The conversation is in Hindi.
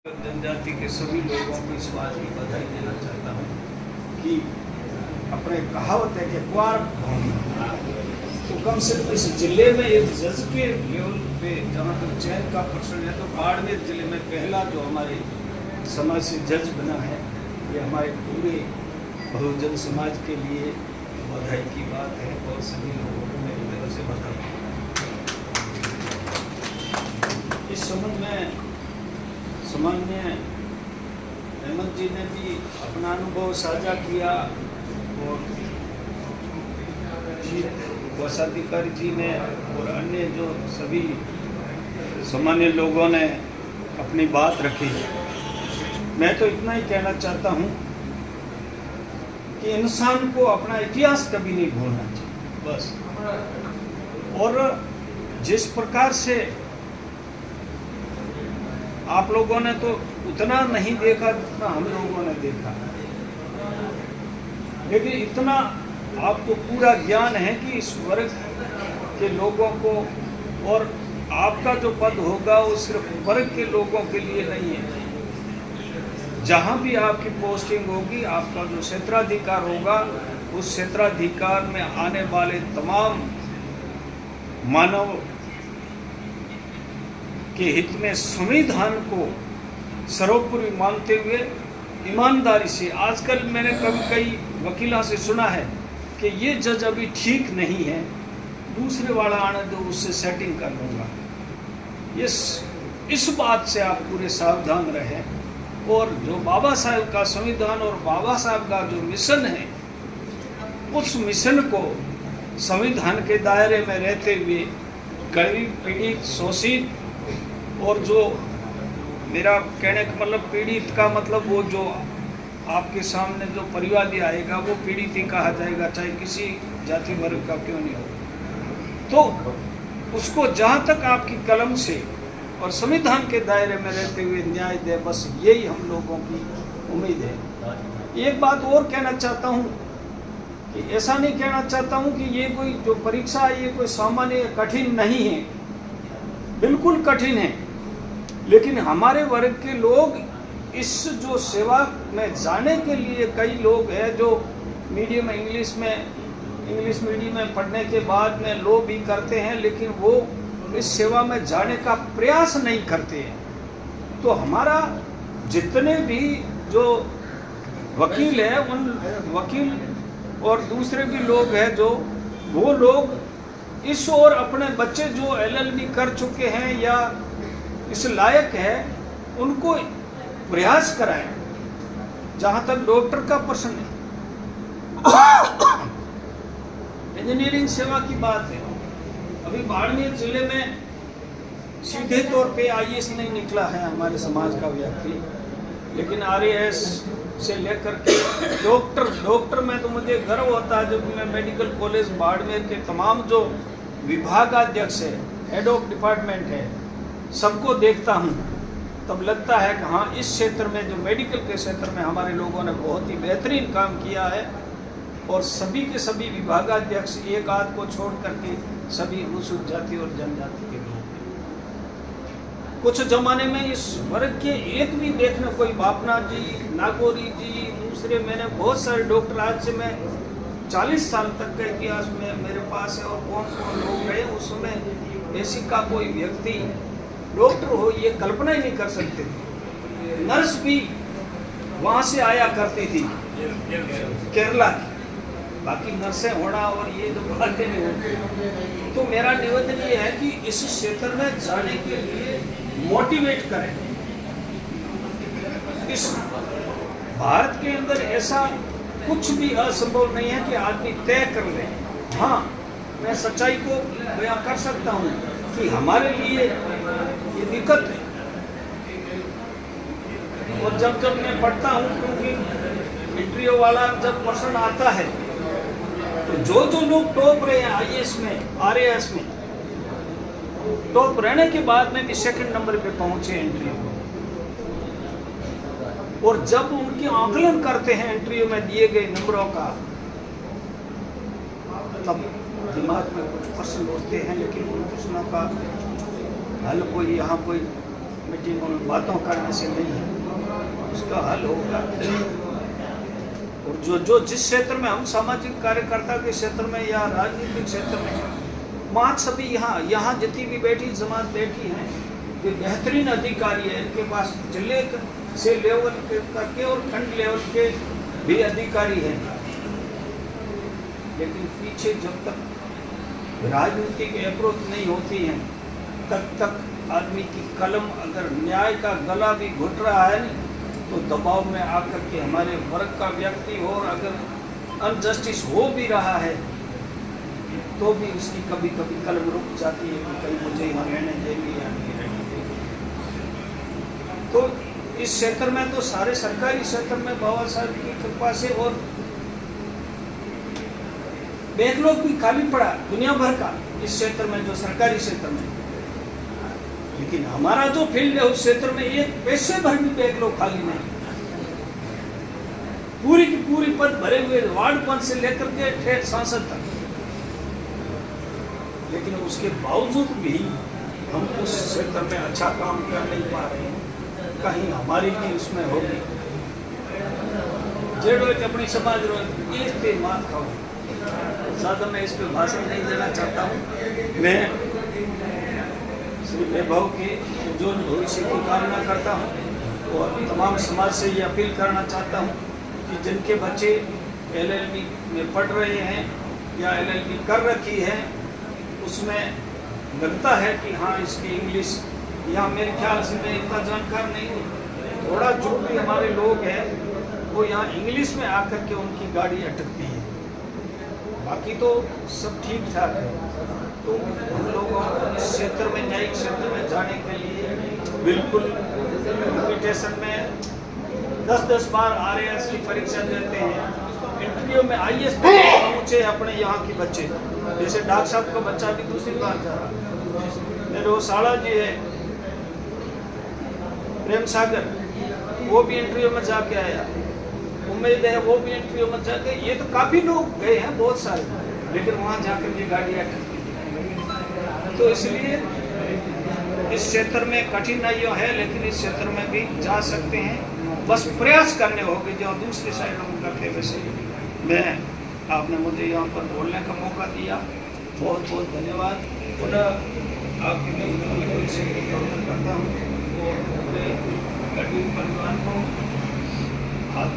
जनजाति के सभी लोगों को इस बात की बधाई देना चाहता हूँ कि अपने कहावत है कि क्वार तो कम से कम इस जिले में एक जज के लेवल पे जहाँ तक चयन का प्रश्न है तो बाड़मेर जिले में पहला जो हमारे समाज से जज बना है, ये हमारे पूरे बहुजन समाज के लिए बधाई की बात है और सभी लोगों को मेरी तरफ से बधाई। इस संबंध में सामान्य हेमंत जी ने भी अपना अनुभव साझा किया और कोषाधिकारी जी ने और अन्य जो सभी सामान्य लोगों ने अपनी बात रखी। मैं तो इतना ही कहना चाहता हूँ कि इंसान को अपना इतिहास कभी नहीं भूलना चाहिए बस। और जिस प्रकार से आप लोगों ने तो उतना नहीं देखा जितना हम लोगों ने देखा, लेकिन इतना आपको पूरा ज्ञान है कि इस वर्ग के लोगों को, और आपका जो पद होगा वो सिर्फ वर्ग के लोगों के लिए नहीं है। जहाँ भी आपकी पोस्टिंग होगी, आपका जो क्षेत्राधिकार होगा, उस क्षेत्राधिकार में आने वाले तमाम मानव के हित में संविधान को सर्वोपरि मानते हुए ईमानदारी से, आजकल मैंने कई वकीलों से सुना है कि ये जज अभी ठीक नहीं है, दूसरे वाला आने दो, उससे सेटिंग कर लूँगा। इस बात से आप पूरे सावधान रहें और जो बाबा साहब का संविधान और बाबा साहब का जो मिशन है, उस मिशन को संविधान के दायरे में रहते हुए गरीब, पीड़ित, शोषित, और जो मेरा कहने का मतलब पीड़ित का मतलब वो जो आपके सामने जो परिवादी आएगा वो पीड़ित ही कहा जाएगा, चाहे किसी जाति वर्ग का क्यों नहीं हो। तो उसको जहाँ तक आपकी कलम से और संविधान के दायरे में रहते हुए न्याय दे, बस यही हम लोगों की उम्मीद है। एक बात और कहना चाहता हूँ कि ऐसा नहीं कहना चाहता हूँ कि ये कोई जो परीक्षा है ये कोई सामान्य कठिन नहीं है, बिल्कुल कठिन है, लेकिन हमारे वर्ग के लोग इस जो सेवा में जाने के लिए, कई लोग हैं जो मीडियम इंग्लिश मीडियम में पढ़ने के बाद में लो भी करते हैं, लेकिन वो इस सेवा में जाने का प्रयास नहीं करते हैं। तो हमारा जितने भी जो वकील हैं, उन वकील और दूसरे भी लोग हैं जो वो लोग इस और अपने बच्चे जो LLB कर चुके हैं या इस लायक है, उनको प्रयास कराएं। जहाँ तक डॉक्टर का प्रश्न है, इंजीनियरिंग सेवा की बात है, अभी बाड़मेर जिले में सीधे तौर पे IAS नहीं निकला है हमारे समाज का व्यक्ति, लेकिन RAS से लेकर के डॉक्टर में तो मुझे गर्व होता है जब मैं मेडिकल कॉलेज बाड़मेर के तमाम जो विभागाध्यक्ष है, हेड ऑफ डिपार्टमेंट है, सबको देखता हूँ, तब लगता है कि हाँ, इस क्षेत्र में जो मेडिकल के क्षेत्र में हमारे लोगों ने बहुत ही बेहतरीन काम किया है। और सभी के सभी विभागाध्यक्ष एक आध को छोड़ करके सभी अनुसूचित जाति और जनजाति के लोग हैं। कुछ जमाने में इस वर्ग के एक भी देखने, कोई बापना जी, नागौरी जी, दूसरे, मैंने बहुत सारे डॉक्टर, आज से मैं 40 साल तक का इतिहास में मेरे पास है, और कौन कौन लोग रहे उस समय ऐसी का कोई व्यक्ति डॉक्टर हो ये कल्पना ही नहीं कर सकते थे। नर्स भी वहाँ से आया करती थी केरला की, बाकी नर्सें होना और ये जो बातें नहीं होती। तो मेरा निवेदन ये है कि इस क्षेत्र में जाने के लिए मोटिवेट करें। इस भारत के अंदर ऐसा कुछ भी असंभव नहीं है कि आदमी तय कर ले। हाँ, मैं सच्चाई को बयां कर सकता हूँ कि हमारे लिए ये दिक्कत है, और जब मैं पढ़ता हूँ, क्योंकि इंटरव्यू वाला जब प्रश्न आता है तो जो लोग टॉप रहे हैं IAS में, RAS में टॉप रहने के बाद में भी सेकंड नंबर पे पहुंचे इंटरव्यू, और जब उनकी आकलन करते हैं इंटरव्यू में दिए गए नंबरों का, तब दिमाग में कुछ प्रश्न उठते हैं, लेकिन उन प्रश्नों का हल कोई यहाँ कोई मीटिंगों में बातों करने से नहीं है, उसका हल होगा। और जो जिस क्षेत्र में हम सामाजिक कार्यकर्ता के क्षेत्र में या राजनीतिक क्षेत्र में, वहाँ सभी यहाँ जितनी भी बैठी जमात बैठी हैं, ये बेहतरीन अधिकारी है। इनके पास जिले से लेवल के करके और खंड लेवल के भी अधिकारी हैं। लेकिन पीछे जब तक राजनीतिक अप्रोच नहीं होती है, तब तक आदमी की कलम अगर न्याय का गला भी घुट रहा है नहीं, तो दबाव में आकर के हमारे वर्ग का व्यक्ति हो, और अगर अनजस्टिस हो भी रहा है तो भी उसकी कभी कभी कलम रुक जाती है कि कहीं मुझे यहाँ रहने देंगे या नहीं रहने देंगे। तो इस क्षेत्र में तो सारे सरकारी क्षेत्र में बाबा साहब की कृपा से, और बैकलॉग भी खाली पड़ा दुनिया भर का इस क्षेत्र में, जो सरकारी क्षेत्र में। लेकिन हमारा जो फील्ड है उस क्षेत्र में एक पैसे भर भी बैकलॉग खाली नहीं, पूरी की पूरी पद भरे हुए, वार्ड पद से लेकर के ठेठ सांसद तक। लेकिन उसके बावजूद भी हम उस क्षेत्र में अच्छा काम कर नहीं पा रहे हैं। कहीं हमारी भी उसमें होगी जेड़ो अपनी समाज रो इस पे मात खाओ। ज़्यादा मैं इस पे भाषण नहीं देना चाहता हूँ। मैं श्री वैभव के उज्ज्वल भविष्य की कामना करता हूँ और तमाम समाज से ये अपील करना चाहता हूँ कि जिनके बच्चे LLB में पढ़ रहे हैं या LLB कर रखी है, उसमें लगता है कि हाँ इसकी इंग्लिश, या मेरे ख्याल से मैं इतना जानकार नहीं हूँ, थोड़ा जो भी हमारे लोग हैं वो यहाँ इंग्लिश में आकर के उनकी गाड़ी अटकती है, बाकी तो सब ठीक ठाक है। तो हम लोगों को इस क्षेत्र में, न्यायिक क्षेत्र में जाने के लिए बिल्कुल इन्विटेशन में 10-10 बार RAS की परीक्षा देते हैं। इंटरव्यू में IAS पे पहुँचे अपने यहाँ के बच्चे, जैसे डॉक्टर साहब का बच्चा भी दूसरी बार जा रहा। मेरे वो साला जी है प्रेम सागर, वो भी इंटरव्यू में जाके आया। उम्मीद है वो भी इंटरव्यू में जाके, ये तो काफ़ी लोग गए हैं बहुत सारे, लेकिन वहाँ जाकर ये गाड़ियाँ अटकती। तो इसलिए इस क्षेत्र में कठिनाइयाँ है, लेकिन इस क्षेत्र में भी जा सकते हैं, बस प्रयास करने होंगे जो दूसरी साइडों में करते। वैसे मैं आपने मुझे यहाँ पर बोलने का मौका दिया, बहुत बहुत धन्यवाद। पुनः आपके मैं से करता हूँ और पूरे परिवार को हाथ